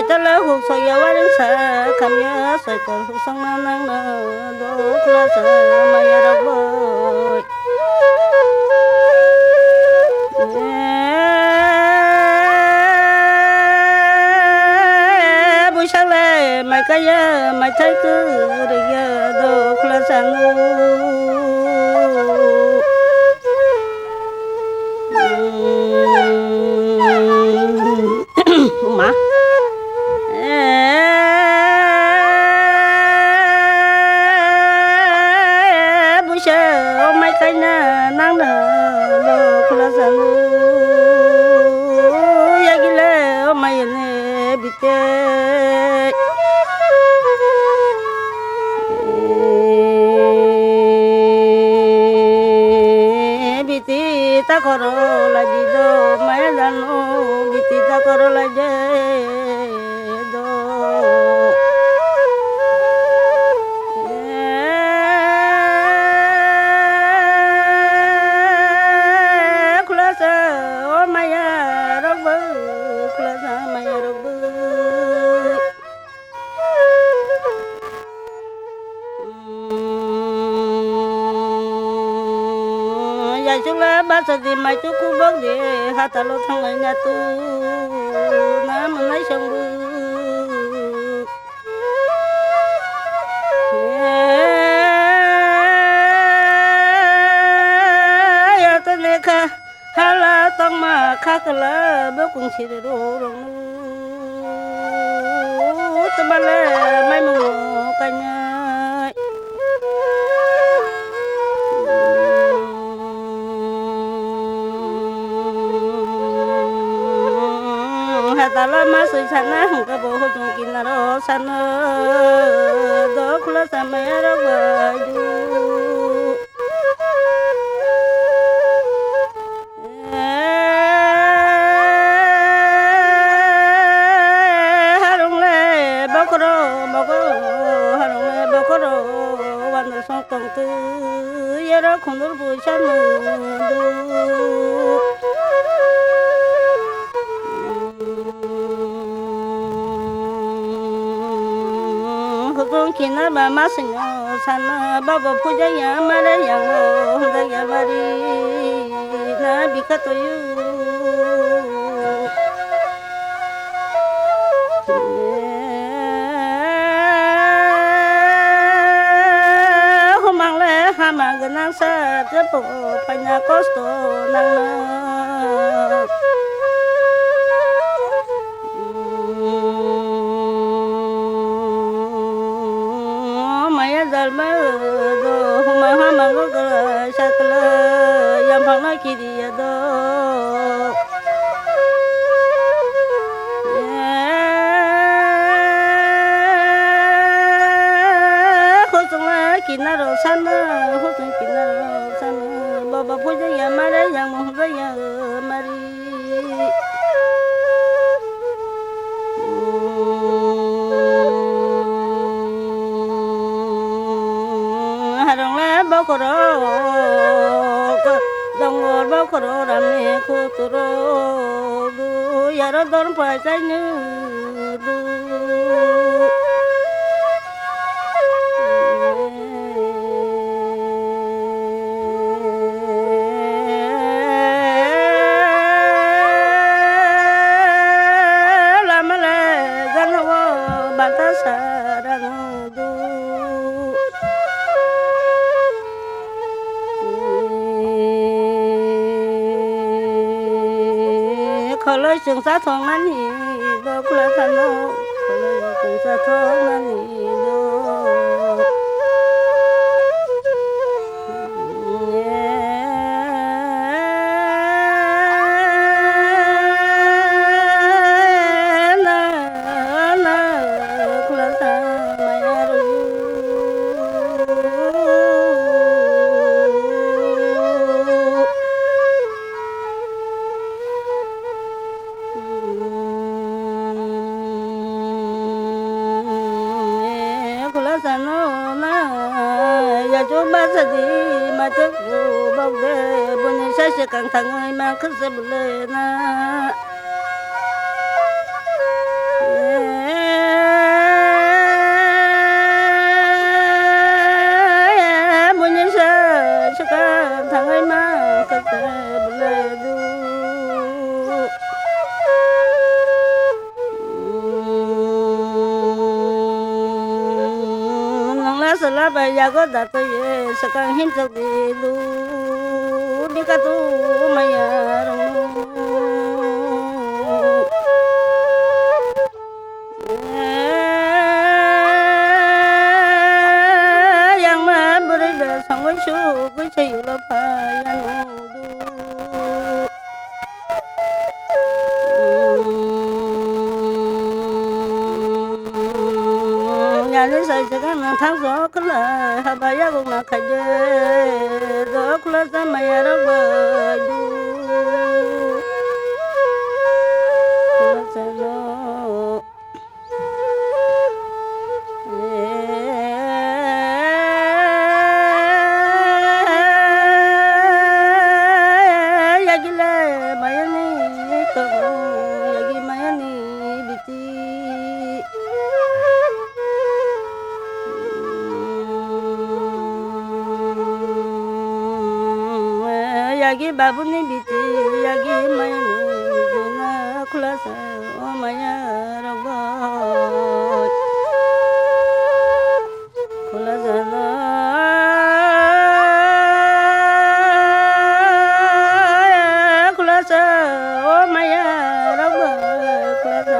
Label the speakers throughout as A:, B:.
A: ta lỡ hụt soi ya wa đến sa kham ya soi ta hụt sang nang nang do kula sa maya ra boy buổi sáng lên mày cái mày thấy cứ đi do kula sa mà buổi sáng mấy cái nắng đồ kula sa ya gile mày ne bite biti ta koro la di do mai dano biti ta koro la je do kula sa o maya robu kula sa maya robu ya chula basa di mai tu ku bok de hata lo thang ngai nya tu na mun nai sang bu ya ta ne kha hala tong ma kha kala bo kung si ro rong nu ta ba le mai mu ka nya ta la ma sui sana ka bo ho tung kin na ro sana do kula sa me ra wa ju harung le ba ko harung le ba ko wan no song tong tu ya ra khon dur bu chan du hukung kina ba masingo sana baba puja ya mare yang honda ya mari na bikato yu humang le hamang ganang sa tepo panya kosto nang na dalma do huma hama go sakla yam phang na ki di do ho sung la kinaro sana ho sung kinaro sana baba puja ya mare yang mo ga ya mari bao cô đó dòng ngồi bao cô đó làm nè cô tu đó du giờ đó đón phải trái như du làm lẽ gan hoa bàn ta sa đang du khơi sương sa thong nan hi do kula san no khơi sương sa thong nan hi do na kula sa maya ru đi mà thức bao về buồn say sẽ căng thẳng ơi mà cứ sẽ buồn lên na yago dato ye sakang hin chok de lu bika tu maya rong yang ma buri da sang wai shu gui che yu la pa ya no nhà lý say sẽ cái nàng thang gió cứ là hà bà ya cũng là khai dê gió cứ là sa mày đó bờ du cứ là sa nó ya ghi lệ mày ni cơ ya ghi mày ni biti yagi babu ni biti yagi maya ni jena kulasa o maya robot kulasa la kulasa o maya robot kulasa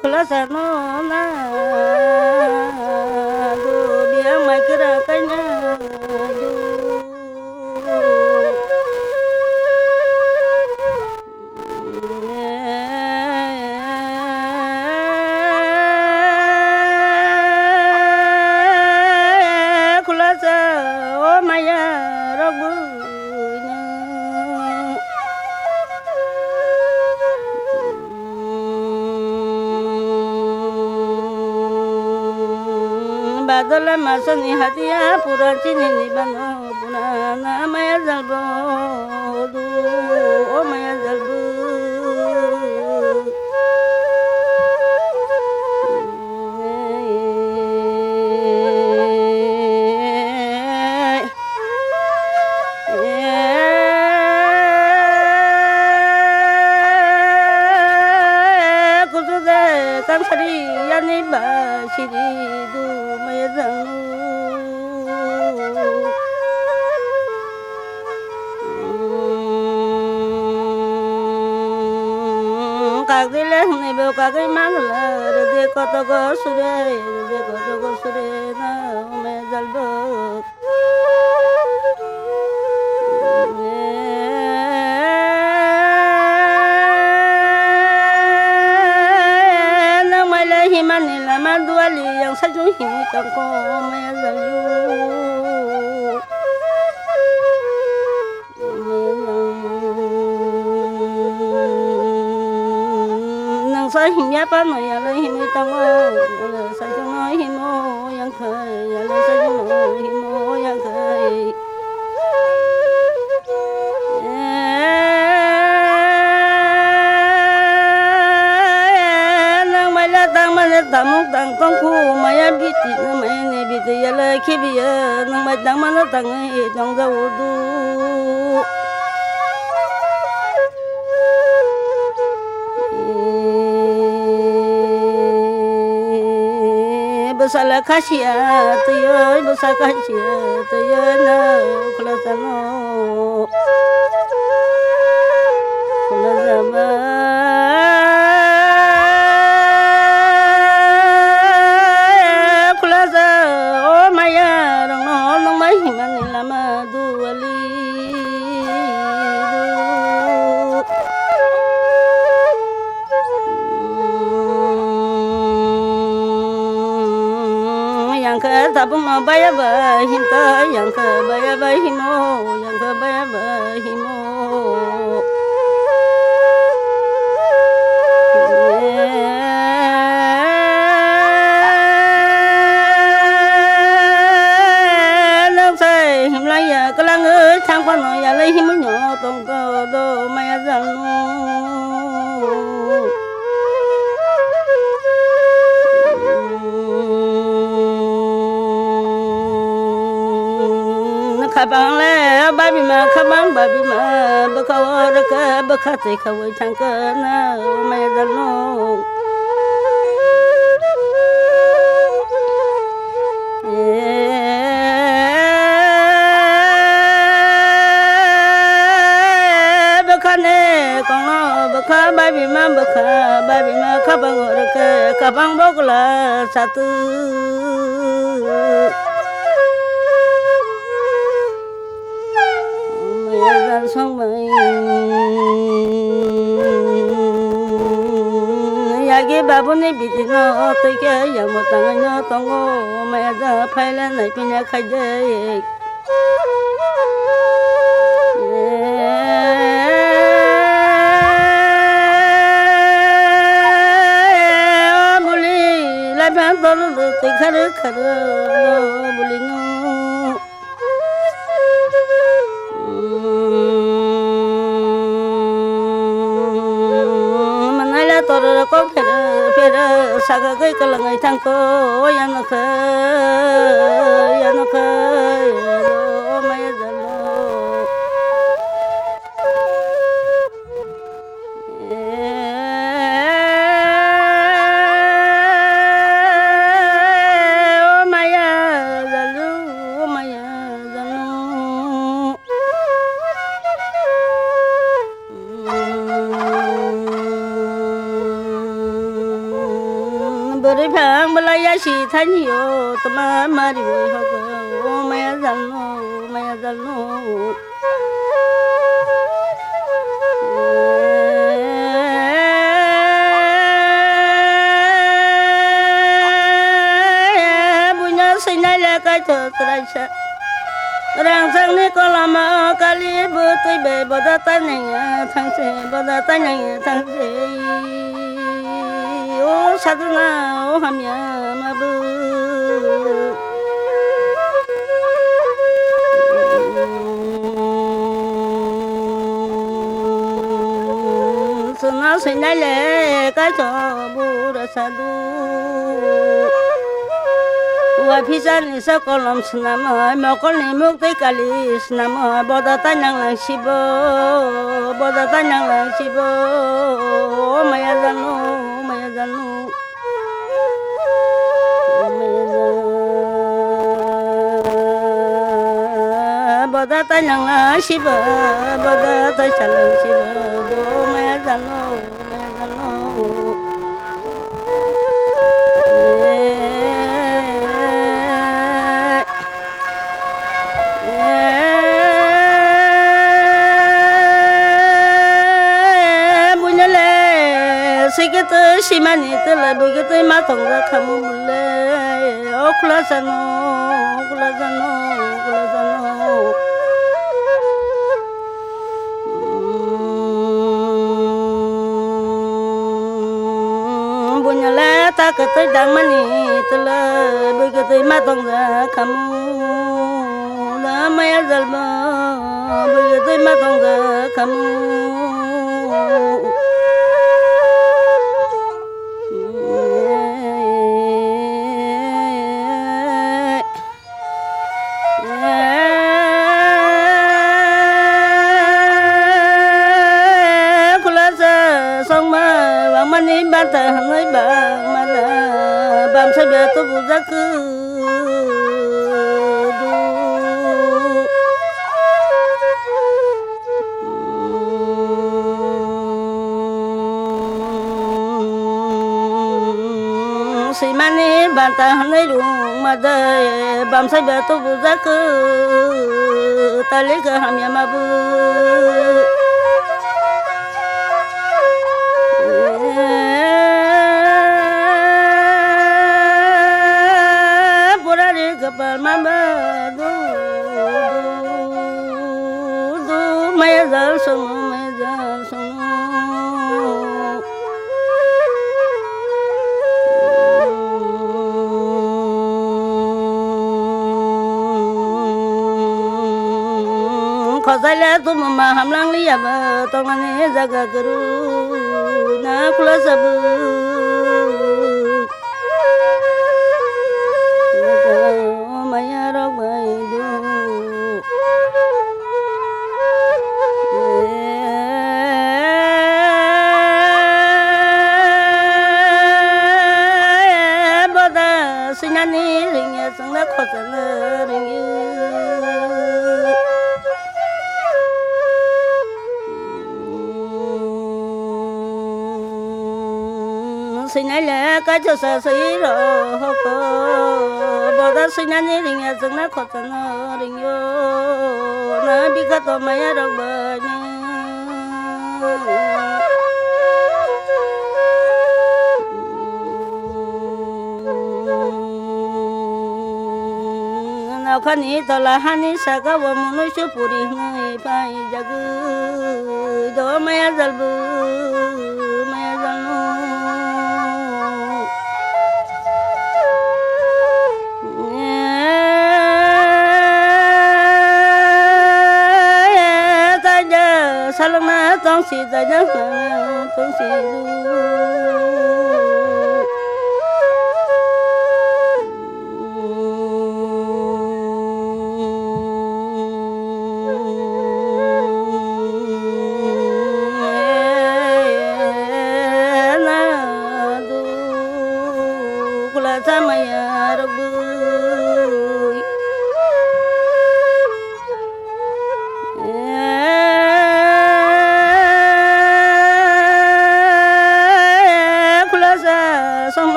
A: kulasa no na du dia mai kira kanya du kulasa o maya rogu badala masani hatiya pura chini ni bano pura na maya zalbo du o maya zalbo kusude kansari yani ba shiri du maya zalbo các cái lẽ này biểu các cái mang là để có tao có sure để có tao có sure na mẹ dal bơ na mày lấy himani là mà đua li yang sa chung him tang ko mẹ dal sa him ya pa no ya le him tang o le sa chung no him o yang khai ya le sa chung no him o yang khai nang mai la tang ma le tang tong khu ma ya bi ti na mai ne bi ti ya le khi bi ya nang mai tang ma la tang e tong da u du besala kasia tuyo besala kasia tuyo na kulasano kulasaba kulasa oh maya rong no nong mai himani lama duali yang ke tabung ma baya ba hinta yang ke baya ba himo yang ke baya ba himo nang sai him lai ya ka lang ơi thang quan no ya lai him nhỏ tong ko do maya zang khabang le babi ma khabang babi ma ba kha bao ra cái bậc khát thì khơi thang cơ na mày ra nó bậc khát này con nó bậc khát bài bị mà khát bằng rồi cái khát bằng bốc là sát tư ra xong mày ya cái bà bố này bị nó tới cái ya một thằng nó tông ngô mày ra phải lên này bên nhà khai dây buli lại bán tôi được tới khá nó buli nó tôi có phải sao cái là ngày thằng cô ya nó khơi đó mày giờ lo mày giờ beri phang belaya si thanyo tama mari voi hogo maya jalno bunya sinai la kai tho traisa rang sang ni ko lama kali bu tui be boda tanya thang se ô sadna ô hamya mabu suna sinale ka cho bu ra sadu wa pisan sa kolam snama ma kolni mukti kali snama boda tanyang lang sibo maya janu boda tanyang lang sibo boda tanyang sibo do maya janu cái xí mà nè tới là bởi cái má thòng ra khăm lệ ô kula sano bunya la ta cái tới đằng mà nè tới là bởi cái má thòng ra khăm la maya zalma bởi cái má thòng ra khăm mani bata hanoi bang mana bam sa be to buza ku du si mani bata hanoi rung mada bam sa be to buza ku tale ka hamya mabu mama du maya dal sung khosala tu mama hamlang liya ba tongane jaga guru na kula sabu maya rok bai du nani ring ya sang na kho san ring yu sinh nãy là cái cho sa sĩ rồi hô cô bỏ ra sinh nãy ring ya sang na kho san ring yu na bi ka to maya rong ba nào khăn ý tao là hắn ý sa cá vô muốn nói số bùi người phải ra cứ đó mày ra bự mày ra nó ta giờ sao lúc nào tông xì ta nhớ tông xì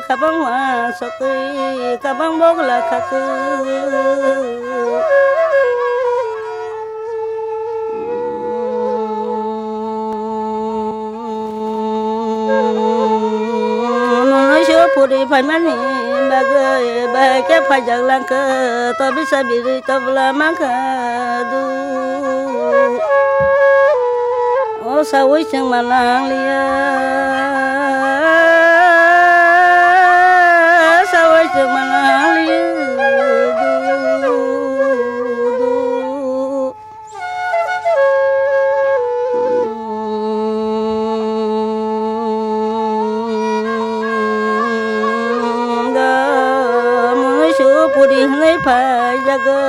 A: kabang wa sokoi kabang bog la khatu nói số puri phải mani bagai bagai ke pajak langka to bisa biri to bela maka du oh sawai sing malang lia sawai malang lia puri ngay phải jaga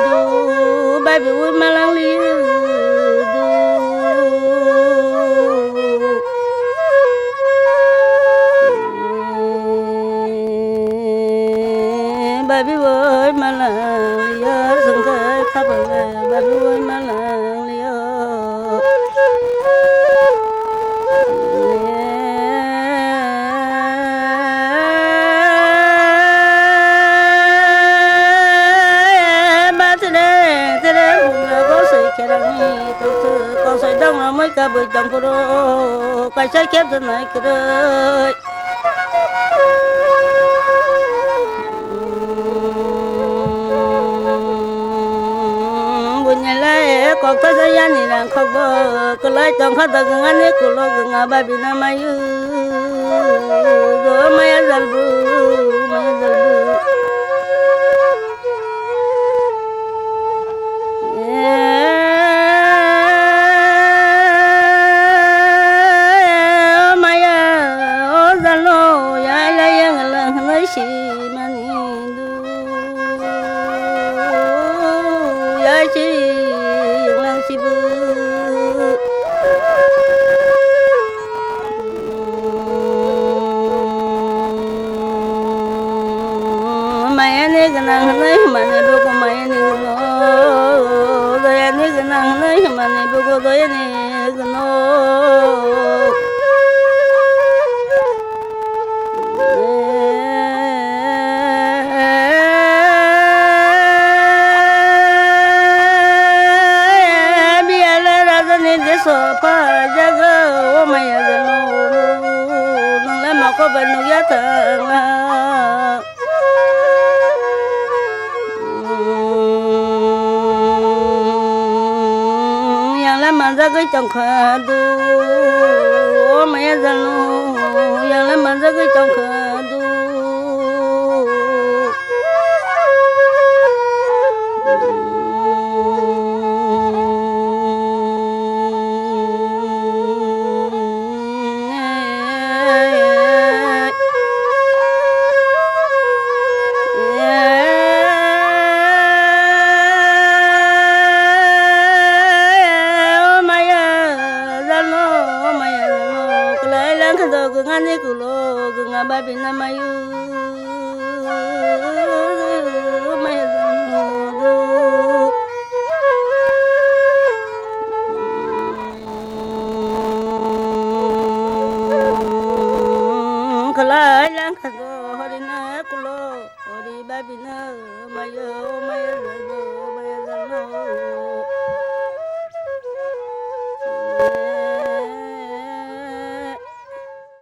A: du baby ui malang lia du baby ui malang lia sung kai khắp baby ui malang lia con sợi đông nó mới cả bưởi trồng pro cái trái kép thế này kia đấy buồn nhà lại còn cái thời gian này là không có cái lại trong khát được ngắn hết của lo cái ngà bài bị nam ai rồi mai ăn dần bự mai ăn dần bự nang nay mane buko maya ni no doya ni nang nay mane buko doya ni no biala raja ni deso pa jaga o maya no nang la mako banu ya tanga mà ra cái chồng khờ du mẹ ra luôn yang làm mà ra cái chồng khờ du lang ka do nga ni kulo nga babi na mayu mayu do kalay lang ka do hori na kulo hori babi na mayu mayu do mayu do